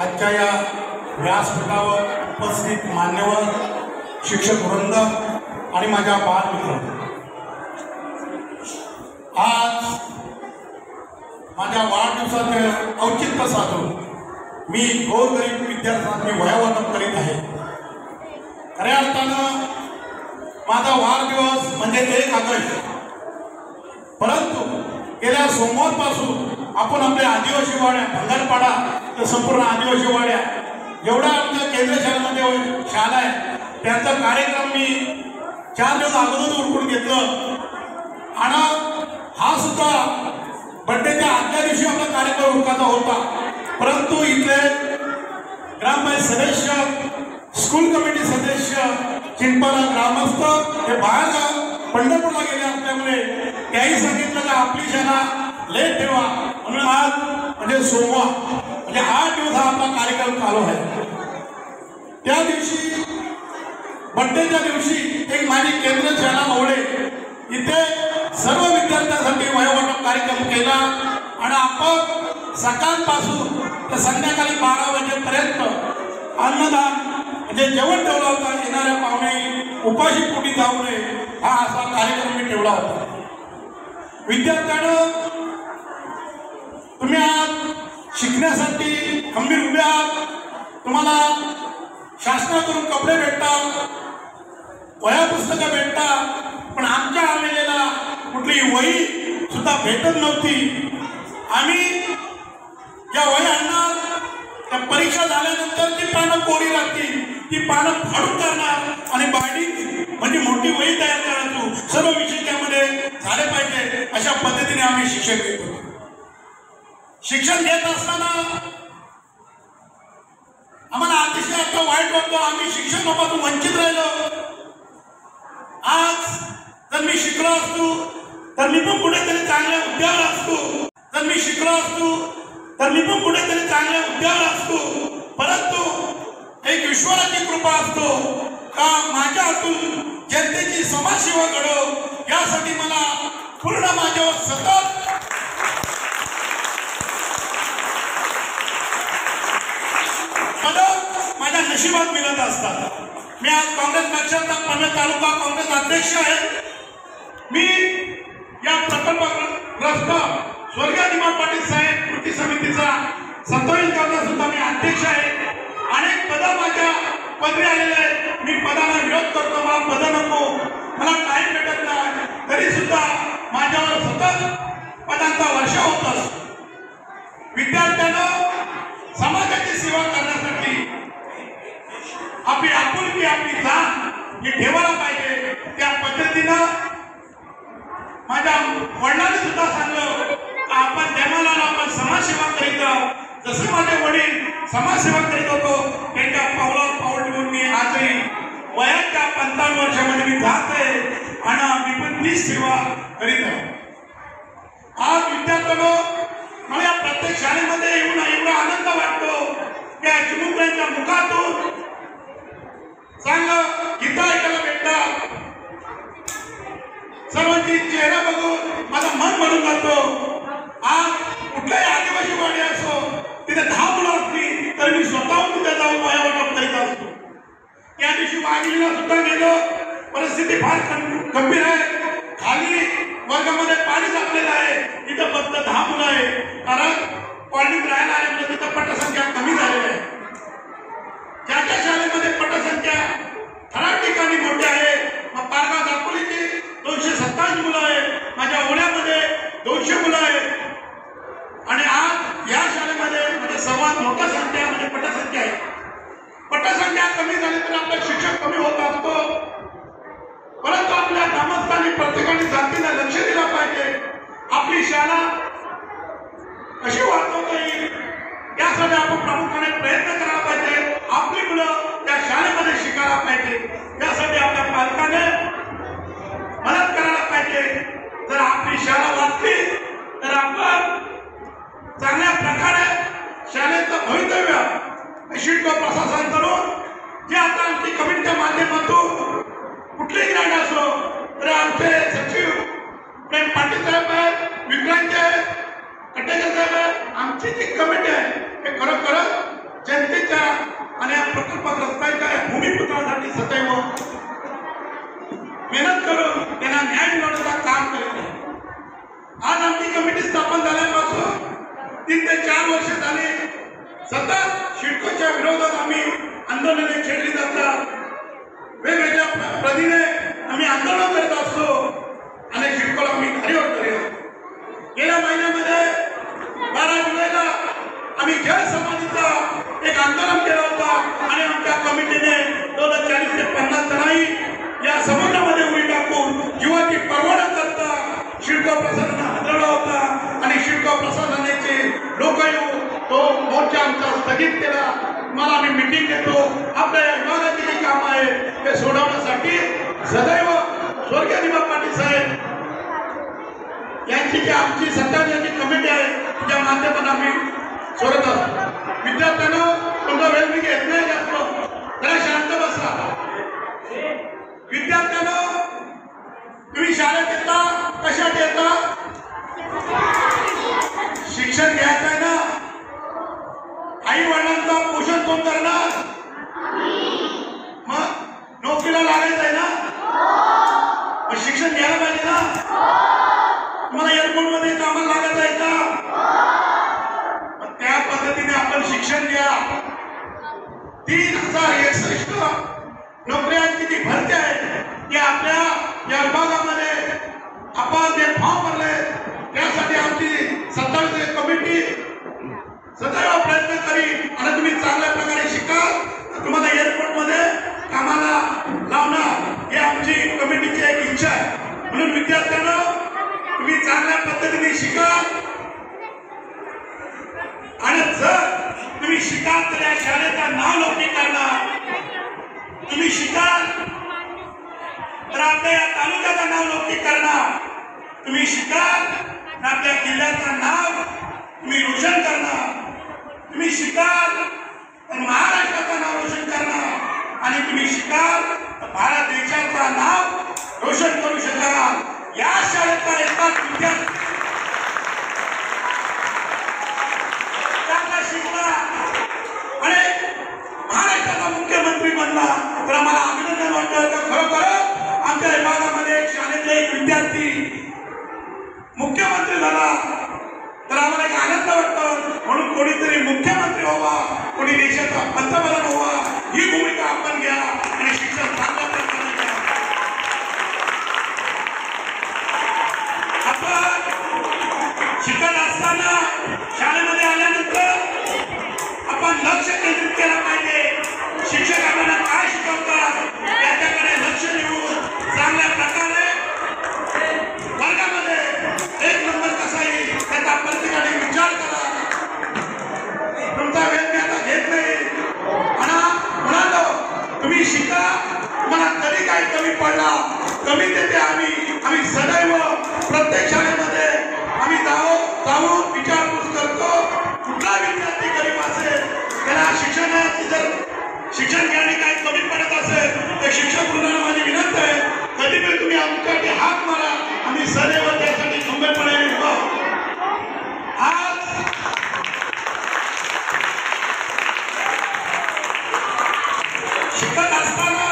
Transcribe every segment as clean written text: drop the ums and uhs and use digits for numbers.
आजच्या या व्यासपीठावर उपस्थित मान्यवर शिक्षक वृंद आणि माझ्या बालमित्र, आज माझ्या वाढदिवसाचे औचित्य साधून मी गोरगरीब विद्यार्थ्यांनी वह्या करीत आहे। खऱ्या अर्थानं माझा वाढदिवस म्हणजे 1 ऑगस्ट, परंतु गेल्या सोमवारपासून आपण आपल्या आदिवासी वाड्या भंगारपाडा तर संपूर्ण आदिवासी वाड्या एवढा आमच्या केंद्र शाळेमध्ये शाळा आहे त्यांचा कार्यक्रम मी 4 दिवस अगोदर उरकून घेतलं आणि हा सुद्धा बड्डेच्या आदल्या दिवशी आपला कार्यक्रम उरकायचा होता, परंतु इथले ग्रामपंचायत सदस्य, स्कूल कमिटी सदस्य, चिंपाला ग्रामस्थ हे बाहेर पंढरपूरला गेले असल्यामुळे त्याही सांगितलं की आपली शाळा लेट ठेवा म्हणून आज म्हणजे सोमवार म्हणजे 8 दिवस हा आपला कार्यक्रम चालू आहे। त्या दिवशी बड्डेच्या दिवशी एक माझी केंद्र शाळा ओढे इथे सर्व विद्यार्थ्यांसाठी वयोवाटप कार्यक्रम केला आणि आपण सकाळपासून तर संध्याकाळी 12 वाजेपर्यंत अन्नदान म्हणजे जेवण ठेवला होता। येणाऱ्या पाहुणे उपाशी पोटी जाऊ नये हा असा कार्यक्रम मी ठेवला होता। विद्यार्थ्यांनो, तुम्ही आज शिकण्यासाठी खंबीर उभे आहात, तुम्हाला शासनाकडून कपडे भेटतात, वह्या पुस्तकं भेटतात, पण आमच्या आलेल्या कुठली वही सुद्धा भेटत नव्हती। आम्ही ज्या वही आणणार त्या परीक्षा झाल्यानंतर ती पानं कोरी राहतील, ती पानं फाडून करणार आणि बाडी म्हणजे मोठी वही तयार करायचो, सर्व विषय त्यामध्ये झाले पाहिजे अशा पद्धतीने आम्ही शिक्षण घेत होतो। शिक्षण घेत असताना आम्हाला अतिशय आता वाईट वाटतं, आम्ही शिक्षणापासून वंचित राहिलो। आज जर मी शिकलो असतो तर मी पण कुठेतरी चांगल्या उद्योगात असतो, जर मी शिकलो असतो तर मी पण कुठेतरी चांगल्या उद्योगात असतो, परंतु एक ईश्वराची कृपा असतो का माझ्या हातून जनतेची समाजसेवा घडो यासाठी मला पूर्ण माझ्यावर सतत पदक माझ्या नशिबात मिळत असतात। मी आज काँग्रेस पक्षाचा पनवेल तालुका काँग्रेस अध्यक्ष आहे। मी या प्रकल्पग्रस्त स्वर्गीय दिमा पाटील साहेब कृती समितीचा 27 गावचा सुद्धा मी अध्यक्ष आहे। अनेक पद माझ्या पदरी आलेले आहेत, मी पदाला विरोध करतो, मला पद नको, मला टाइम भेटत नाही, तरी सुद्धा माझ्यावर सतत पदांचा वर्षाव होत असतो। विद्यार्थ्यांना समाजाची सेवा करण्यासाठी आपली आपुलकी, आपली जाण ही ठेवायला पाहिजे। त्या पद्धतीनं माझ्या वडिलांनी सुद्धा सांगलं आपण जन्माला आपण समाजसेवा करीत आहोत। जसे माझे वडील समाजसेवा करीत होतो त्यांच्या पावलावर पाऊल ठेवून मी आजही वयाच्या 55 वर्षामध्ये मी जात आहे आणि मी पण तीच सेवा करीत आहे। आज विद्यार्थ्यांनो, मला या प्रत्येक शाळेमध्ये येऊन एवढा आनंद वाटतो त्या चिमुकल्यांच्या मुखातून चांगलं गीतं ऐकायला भेटतात, सर्वांची चेहरा बघून माझं मन भरून जातो। आज कुठल्याही आदिवासी वाडी असो तिथे 10 मुलं असली तर मी स्वतःहून तिथे जाऊन वह्या करीत असतो। त्या दिवशी वाघिणीला सुद्धा गेलो, परिस्थिती फार गंभीर आहे, खाली वर्गामध्ये पाणी साचलेलं आहे, इथं फक्त 10 मुलं आहे, कारण कॉलनीत राहायला आल्यामुळे तिथं पटसंख्या कमी झालेली आहे। ज्या ज्या शाळेमध्ये पटसंख्या ठराविक ठिकाणी मोठी आहे, मग पारगाव दापोलीची 227 मुलं आहे, माझ्या ओढ्यामध्ये 200 मुलं आहेत आणि आज या शाळेमध्ये म्हणजे सर्वात मोठा संख्या म्हणजे पटसंख्या आहे। पटसंख्या कमी झाली तर आपला शिक्षक कमी होत असतो, परंतु आपल्या ग्रामस्थांनी प्रत्येकाने जातीला लक्ष आपली शाळा कशी वाचवता येईल यासाठी आपण प्रामुख्याने प्रयत्न करायला पाहिजे. आपली मुलं त्या शाळेमध्ये शिकायला पाहिजे. यासाठी आपल्या पालकाने मदत करायला पाहिजे. जर आपली शाळा वाचली तर आपण चांगल्या प्रकारे शाळेचं भवितव्य शिक्षक प्रशासन करून जे आता आमची कमिटीच्या माध्यमातून कुठलीही ग्रँड असो तर आमचे सचिव प्रेम पाटील साहेब आहेत, विक्रांत आहेत, कटेकर साहेब आहेत, आमची जी कमिटी आहे हे खरोखरच जनतेच्या आणि या प्रकल्पग्रस्तांच्या भूमिपुत्रासाठी सदैव मेहनत करून त्यांना न्याय मिळवण्याचं काम करत आहे. आज आमची कमिटी स्थापन झाल्यापासून 3 ते 4 वर्ष झाली सतत शिडकोच्या विरोधात आम्ही आंदोलने छेडली जातात. वेगवेगळ्या पद्धतीने आम्ही आंदोलन करत असतो आणि शिडकोला आम्ही धारीवर करूया. गेल्या महिन्यामध्ये 12 जुलैला आम्ही जय समाधीचा एक आंदोलन केलं होतं आणि आमच्या कमिटीने 40 ते 50 जणांनी या समुद्रामध्ये उडी टाकून जीवाची पर्वा न करता शिडको प्रशासनाला हादरवला होता आणि शिडको प्रशासनाचे लोक येऊन तो मोर्चा आमचा स्थगित केला. मला आम्ही मीटिंग देतो. आपल्या विभागाची जी कामं आहे ते सोडवण्यासाठी सदैव स्वर्गीय दिलीप पाटील साहेब यांची जी आमची सत्ताधारी कमिटी आहे त्या माध्यमातून आम्ही सोडत असतो. विद्यार्थ्यांना तुमचा वेळ मी घेत नाही जास्त, जरा शांत बसा. विद्यार्थ्यांना तुम्ही शाळेत येता कशात येता? शिक्षण घ्यायचं आहे ना. आई वडिलांचं पोषण कोण करणार? मग नोकरीला लागायचं आहे ना. मग शिक्षण घ्यायला पाहिजे ना. तुम्हाला एअरपोर्ट मध्ये कामाला लागायचं आहे का? मग त्या पद्धतीने आपण शिक्षण घ्या. 3061 नोकऱ्यांची जी भरती आहे ती आपल्या या विभागामध्ये आपण जे फॉर्म भरले त्यासाठी आमची 27 कमिटी सदैव प्रयत्न करीन आणि तुम्ही चांगल्या प्रकारे शिकाल तर तुम्हाला एअरपोर्ट मध्ये कामाला लावणार ही आमची कमिटीची एक इच्छा आहे. म्हणून विद्यार्थ्यांना तुम्ही चांगल्या पद्धतीने शिकाल आणि जर तुम्ही शिकाल तर या शाळेचं नाव लौकिक करणार. तुम्ही शिकाल तर आपल्या या तालुक्याचं नाव लौकिक करणार. तुम्ही शिकाल तर आपल्या जिल्ह्याचं नाव तुम्ही रोशन करणार. तुम्ही शिकाल तर महाराष्ट्राचं नाव रोशन करणार आणि तुम्ही शिकाल तर भारत देशाचं नाव रोशन करू शकाल. या शाळेचा एकाच विद्यार्थी शिकला आणि महाराष्ट्राचा मुख्यमंत्री बनला तर आम्हाला अभिनंदन वाटतं. खरोखर आमच्या विभागामध्ये एक शाळेतला एक विद्यार्थी मुख्यमंत्री झाला तर आम्हाला एक आनंद वाटतो. म्हणून कोणीतरी मुख्यमंत्री व्हावा, कोणी देशाचा पंतप्रधान व्हावा ही भूमिका आपण घ्या आणि शिक्षण चांगल्या प्रकारे घ्या. आपण शिकत असताना शाळेमध्ये आल्यानंतर आपण लक्ष केंद्रित केलं पाहिजे. शिक्षक आपल्याला काय शिकवतात याच्याकडे लक्ष देऊन चांगल्या प्रकारे वर्गामध्ये 1 नंबर कसा येईल त्याचा प्रत्येकाने विचार करा. तुमचा वेळ मी आता घेत नाही. म्हणालो तुम्ही शिका. तुम्हाला कधी काही कमी पडला कमी देते आम्ही सदैव प्रत्येक शाळेमध्ये आम्ही जाऊन विचारपूस करतो. कुठला विद्यार्थी गरीब असेल त्याला शिक्षणाची जर शिक्षण घेणे काही कमी पडत असेल तर शिक्षक वृंदाला माझी विनंती आहे कधी पण तुम्ही आमच्यासाठी हात मारा. आम्ही सदैव त्यासाठी खंबीरपणे उभा आहोत. आज शिकत असताना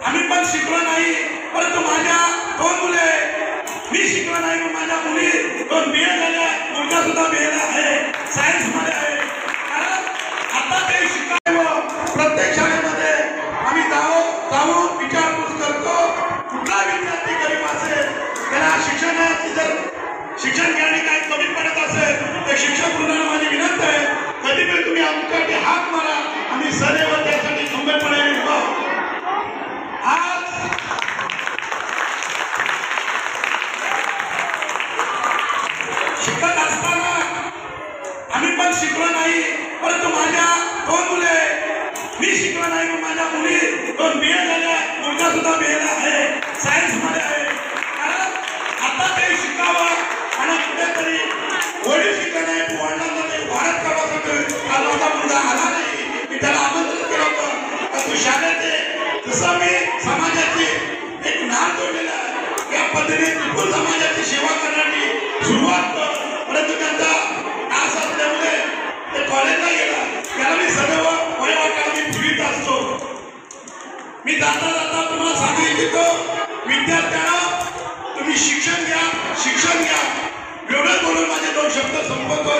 आम्ही पण शिकलो नाही, परंतु माझ्या 2 मुले मी शिकलो नाही पण माझ्या मुली 2 BA झाल्या. मुलगा सुद्धा BA आहे, सायन्स मध्ये आहे. कारण आता ते शिकावं. प्रत्येक शाळेमध्ये आम्ही जाऊन विचारपूस करतो. कुठला विद्यार्थी गरीब असेल त्याला शिक्षणाची जर शिक्षण घेणे काही कमी पडत असेल तर शिक्षक वृंदाला माझी विनंती आहे कधी पण तुम्ही आमच्यासाठी हात मारा. आम्ही सदैव त्यासाठी खंबीरपणे उभा आहोत. आज दोन BA झाल्या, मुलगा सुद्धा BA ला आहे, सायन्स मध्ये आहे. कारण आता ते शिकावं आणि कुठेतरी वडील शिकले नाही, वडिलांना ते भारत करावं. आज माझा मुलगा आला नाही, मी त्याला आमंत्रित केलं होतं, तू शाळेत आहे. तसं मी समाजाची एक नाळ जोडलेला आहे. या पद्धतीने त्रिपुर समाजाची सेवा करण्याची सुरुवात कर. परंतु त्यांचा आस असल्यामुळे ते कॉलेजला गेला. त्याला मी सदैव वयोवाटाला मी फिरत असतो. मी जाता जाता तुम्हाला सांगू इच्छितो, विद्यार्थ्यांना तुम्ही शिक्षण घ्या, शिक्षण घ्या. एवढं बोलून माझे दोन शब्द संपवतो.